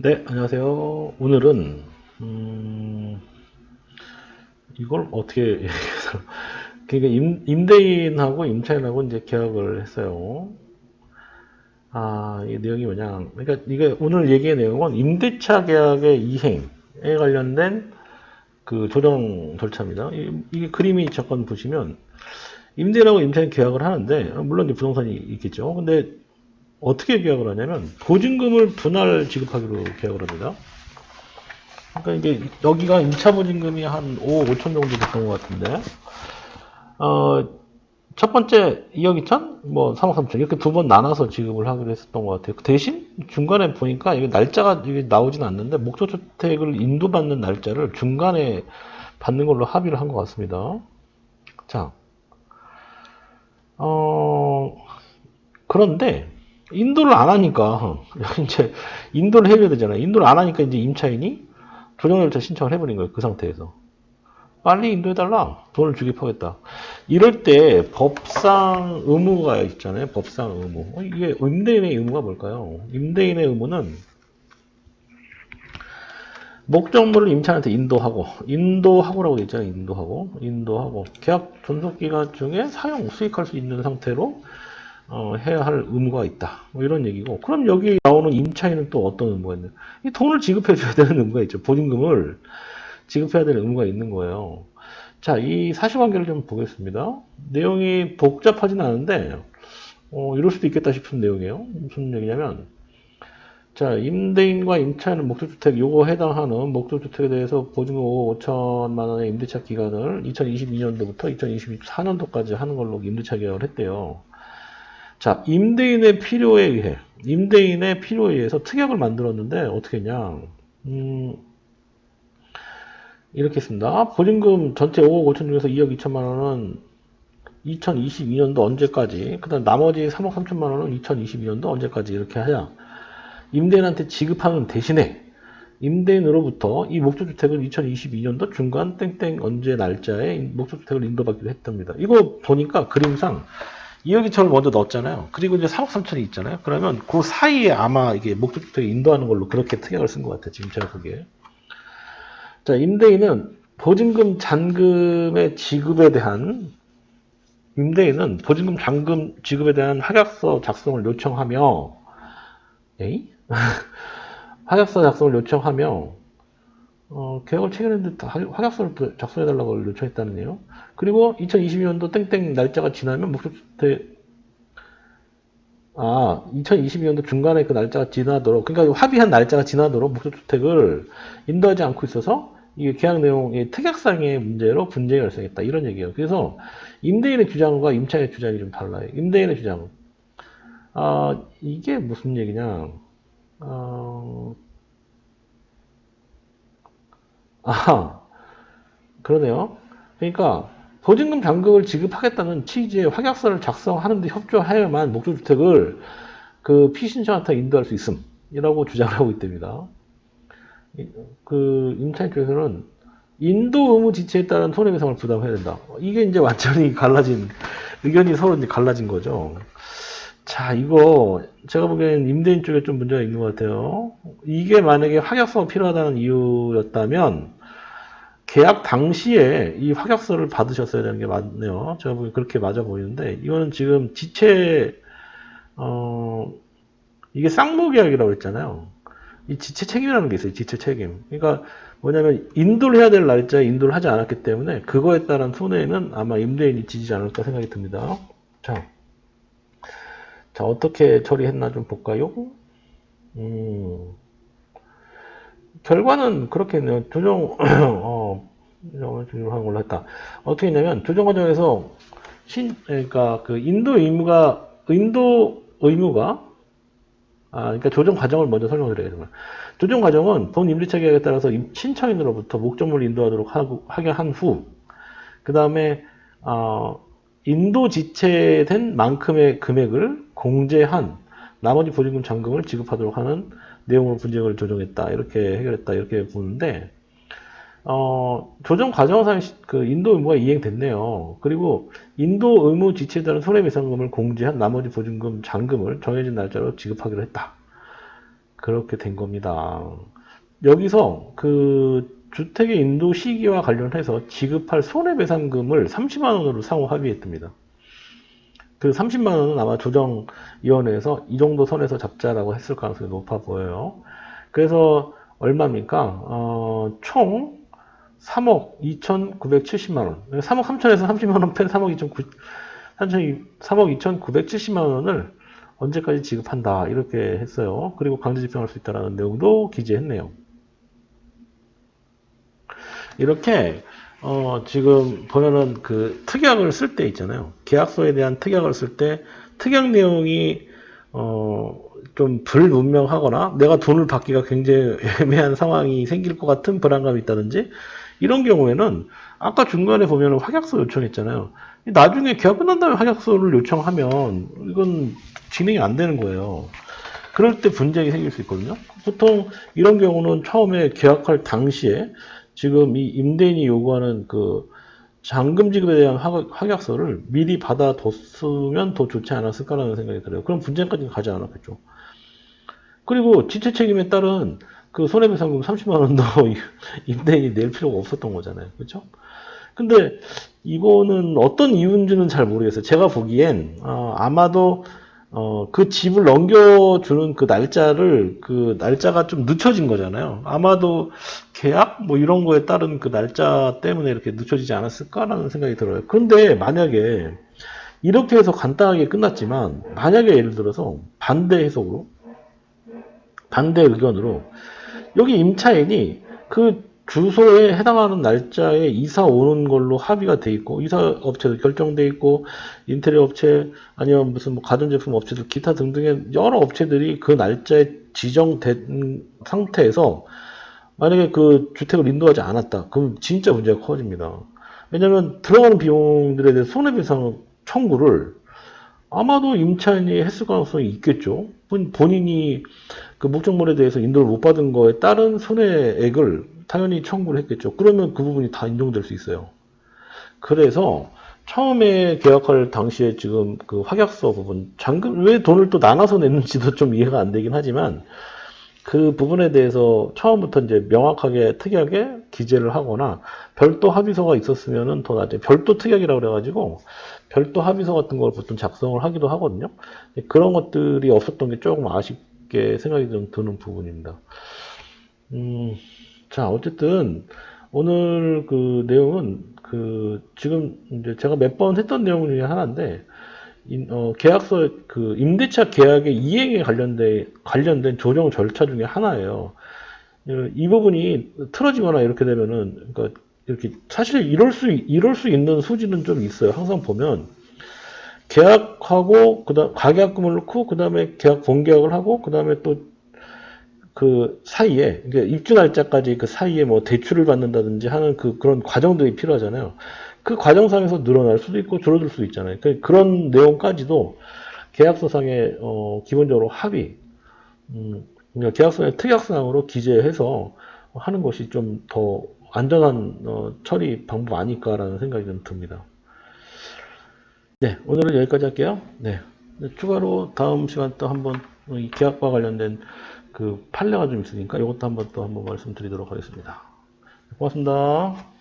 네, 안녕하세요. 오늘은 이걸 어떻게 얘기해서 그러니까 임대인하고 임차인하고 이제 계약을 했어요. 이 내용이 뭐냐? 그러니까 이게 오늘 얘기의 내용은 임대차 계약의 이행에 관련된 그 조정 절차입니다. 이게 그림이 잠깐 보시면 임대인하고 임차인 계약을 하는데 물론 이제 부동산이 있겠죠. 근데 어떻게 계약을 하냐면 보증금을 분할 지급하기로 계약을 합니다. 그러니까 이게 여기가 1차 보증금이 한 5억 5천 정도 됐던 것 같은데 첫 번째 2억 2천, 뭐 3억 3천 이렇게 두 번 나눠서 지급을 하기로 했었던 것 같아요. 그 대신 중간에 보니까 이게 날짜가 이게 나오진 않는데 목조주택을 인도받는 날짜를 중간에 받는 걸로 합의를 한 것 같습니다. 자, 그런데 인도를 안 하니까 이제 인도를 해줘야 되잖아요. 인도를 안 하니까 이제 임차인이 조정 절차 신청을 해버린 거예요. 그 상태에서. 빨리 인도해달라. 돈을 주겠하겠다. 이럴 때 법상 의무가 있잖아요. 법상 의무. 이게 임대인의 의무가 뭘까요? 임대인의 의무는 목적물을 임차인한테 인도하고라고 있잖아요. 인도하고 계약 존속기간 중에 사용, 수익할 수 있는 상태로 해야 할 의무가 있다. 뭐 이런 얘기고. 그럼 여기 나오는 임차인은 또 어떤 의무가 있나요? 이 돈을 지급해줘야 되는 의무가 있죠. 보증금을 지급해야 될 의무가 있는 거예요. 자, 이 사실관계를 좀 보겠습니다. 내용이 복잡하진 않은데, 이럴 수도 있겠다 싶은 내용이에요. 무슨 얘기냐면, 자, 임대인과 임차인은 목조주택, 요거 해당하는 목조주택에 대해서 보증금 5억 5천만 원의 임대차 기간을 2022년도부터 2024년도까지 하는 걸로 임대차 계약을 했대요. 자, 임대인의 필요에 의해서 특약을 만들었는데, 어떻게 했냐. 이렇게 했습니다. 보증금 전체 5억 5천 중에서 2억 2천만 원은 2022년도 언제까지, 그 다음 나머지 3억 3천만 원은 2022년도 언제까지 이렇게 하자. 임대인한테 지급하는 대신에 임대인으로부터 이 목조주택을 2022년도 중간 땡땡 언제 날짜에 목조주택을 인도받기로 했답니다. 이거 보니까 그림상 2억 2천을 먼저 넣었잖아요. 그리고 이제 3억 3천이 있잖아요. 그러면 그 사이에 아마 이게 목조주택을 인도하는 걸로 그렇게 특약을 쓴 것 같아요. 지금 제가 보기에. 자, 임대인은 보증금 잔금의 지급에 대한 임대인은 보증금 잔금 지급에 대한 확약서 작성을 요청하며 확약서 작성을 요청하며 계약을 체결했는데 확약서를 작성해달라고 요청했다는데요. 그리고 2022년도 땡땡 날짜가 지나면 목조주택 2022년도 중간에 그 날짜가 지나도록 그러니까 합의한 날짜가 지나도록 목조주택을 인도하지 않고 있어서 이게 계약 내용의 특약상의 문제로 분쟁이 발생했다. 이런 얘기예요. 그래서 임대인의 주장과 임차인의 주장이 좀 달라요. 임대인의 주장. 이게 무슨 얘기냐. 그러네요. 그러니까 보증금 잔금을 지급하겠다는 취지의 확약서를 작성하는데 협조하여야만 목조주택을 그 피신청한테 인도할 수 있음이라고 주장을 하고 있답니다. 그 임차인 쪽에서는 인도 의무 지체에 따른 손해배상을 부담해야 된다. 이게 이제 완전히 갈라진 의견이 서로 이제 갈라진 거죠. 자, 이거 제가 보기엔 임대인 쪽에 좀 문제가 있는 것 같아요. 이게 만약에 확약서가 필요하다는 이유였다면 계약 당시에 이 확약서를 받으셨어야 되는 게 맞네요. 제가 보기엔 그렇게 맞아 보이는데 이거는 지금 지체 이게 쌍무계약이라고 했잖아요. 이 지체 책임이라는 게 있어요. 지체 책임. 그러니까 뭐냐면 인도를 해야 될 날짜에 인도를 하지 않았기 때문에 그거에 따른 손해는 아마 임대인이 지지 않을까 생각이 듭니다. 자, 어떻게 처리했나 좀 볼까요? 결과는 그렇겠네요. 조정하는 걸로 했다. 어떻게 했냐면 조정 과정에서 그러니까 그 인도 의무가 그러니까 조정 과정을 먼저 설명드려야겠습니다. 조정 과정은 본 임대차 계약에 따라서 신청인으로부터 목적물을 인도하도록 하게 한 후, 그 다음에 인도 지체된 만큼의 금액을 공제한 나머지 보증금 잔금을 지급하도록 하는 내용으로 분쟁을 조정했다. 이렇게 해결했다. 이렇게 보는데 조정 과정상 그 인도 의무가 이행됐네요. 그리고 인도 의무 지체에 따른 손해배상금을 공제한 나머지 보증금 잔금을 정해진 날짜로 지급하기로 했다. 그렇게 된 겁니다. 여기서 그 주택의 인도 시기와 관련해서 지급할 손해배상금을 30만 원으로 상호 합의했답니다. 그 30만 원은 아마 조정위원회에서 이 정도 선에서 잡자라고 했을 가능성이 높아 보여요. 그래서 얼마입니까? 총 3억 2,970만 원. 3억 3천에서 30만 원 뺀 3억 2,970만 원을 언제까지 지급한다. 이렇게 했어요. 그리고 강제 집행할 수 있다는 내용도 기재했네요. 이렇게 지금 보면은 그 특약을 쓸 때 있잖아요. 계약서에 대한 특약을 쓸 때 특약 내용이 좀 불분명하거나 내가 돈을 받기가 굉장히 애매한 상황이 생길 것 같은 불안감이 있다든지 이런 경우에는 아까 중간에 보면은 확약서 요청했잖아요. 나중에 계약 끝난 다음에 확약서를 요청하면 이건 진행이 안 되는 거예요. 그럴 때 분쟁이 생길 수 있거든요. 보통 이런 경우는 처음에 계약할 당시에 지금 이 임대인이 요구하는 그 잔금 지급에 대한 확약서를 미리 받아뒀으면 더 좋지 않았을까라는 생각이 들어요. 그럼 분쟁까지는 가지 않았겠죠. 그리고 지체 책임에 따른 그 손해배상금 30만 원도 임대인이 낼 필요가 없었던 거잖아요. 그렇죠? 근데 이거는 어떤 이유인지는 잘 모르겠어요. 제가 보기엔 아마도 그 집을 넘겨주는 그 날짜가 좀 늦춰진 거잖아요. 아마도 계약 뭐 이런 거에 따른 그 날짜 때문에 이렇게 늦춰지지 않았을까라는 생각이 들어요. 그런데 만약에 이렇게 해서 간단하게 끝났지만 만약에 예를 들어서 반대 해석으로 반대 의견으로 여기 임차인이 그 주소에 해당하는 날짜에 이사 오는 걸로 합의가 돼 있고 이사 업체도 결정돼 있고 인테리어 업체 아니면 무슨 뭐 가전제품 업체들 기타 등등의 여러 업체들이 그 날짜에 지정된 상태에서 만약에 그 주택을 인도하지 않았다. 그럼 진짜 문제가 커집니다. 왜냐하면 들어가는 비용들에 대해서 손해배상 청구를 아마도 임차인이 했을 가능성이 있겠죠. 본인이 그 목적물에 대해서 인도를 못 받은 거에 따른 손해액을 당연히 청구를 했겠죠. 그러면 그 부분이 다 인정될 수 있어요. 그래서 처음에 계약할 당시에 지금 그 확약서 부분, 왜 돈을 또 나눠서 냈는지도 좀 이해가 안 되긴 하지만 그 부분에 대해서 처음부터 이제 명확하게 특약에 기재를 하거나 별도 합의서가 있었으면은 더 낫죠. 별도 특약이라고 그래가지고 별도 합의서 같은 걸 보통 작성을 하기도 하거든요. 그런 것들이 없었던 게 조금 아쉽게 생각이 좀 드는 부분입니다. 자, 어쨌든 오늘 그 내용은 그 지금 이제 제가 몇 번 했던 내용 중에 하나인데 계약서 그 임대차 계약의 이행에 관련된 조정 절차 중에 하나예요. 이 부분이 틀어지거나 이렇게 되면은 그러니까 이렇게 사실 이럴 수 있는 소지는 좀 있어요. 항상 보면 계약하고 그다음 가계약금을 넣고 그다음에 계약 본계약을 하고 그다음에 또 그 사이에 그러니까 입주 날짜까지 그 사이에 뭐 대출을 받는다든지 하는 그런 과정들이 필요하잖아요. 그 과정상에서 늘어날 수도 있고 줄어들 수도 있잖아요. 그런 내용까지도 계약서상에 기본적으로 합의, 그러니까 계약서의 특약사항으로 기재해서 하는 것이 좀 더 안전한 처리 방법 아닐까라는 생각이 좀 듭니다. 네, 오늘은 여기까지 할게요. 네, 추가로 다음 시간 또 한번 이 계약과 관련된 그 판례가 좀 있으니까 이것도 한번 말씀드리도록 하겠습니다. 고맙습니다.